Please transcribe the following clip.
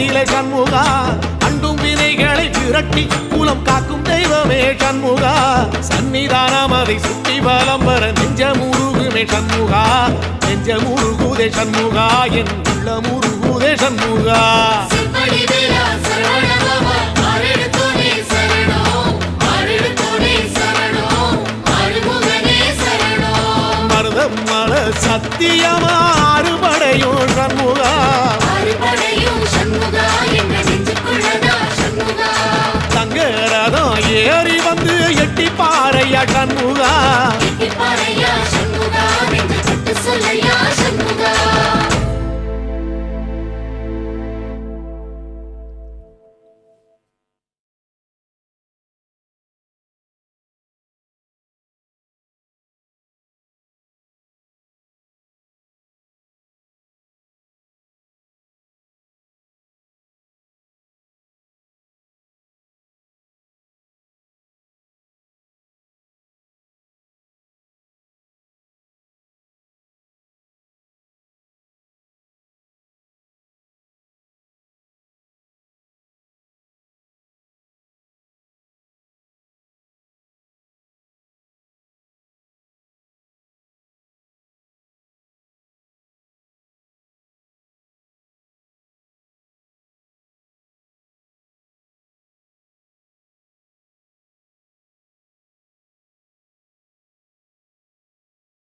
கோலத்திலே சண்முகா அண்டும் வினைகளை விரட்டி குலம் காக்கும் தெய்வமே சண்முகா சன்னிதானம் அதை சுற்றி பலம் வர நெஞ்சமுருகுமே சண்முகா நெஞ்சமுருகுதே சண்முகா என் உள்ள முருகுதே சண்முகா மருதமல சத்தியமா அறுபடையும் சண்முகா தங்க ரதம் ஏறி வந்து எட்டி பாறையா சண்முகா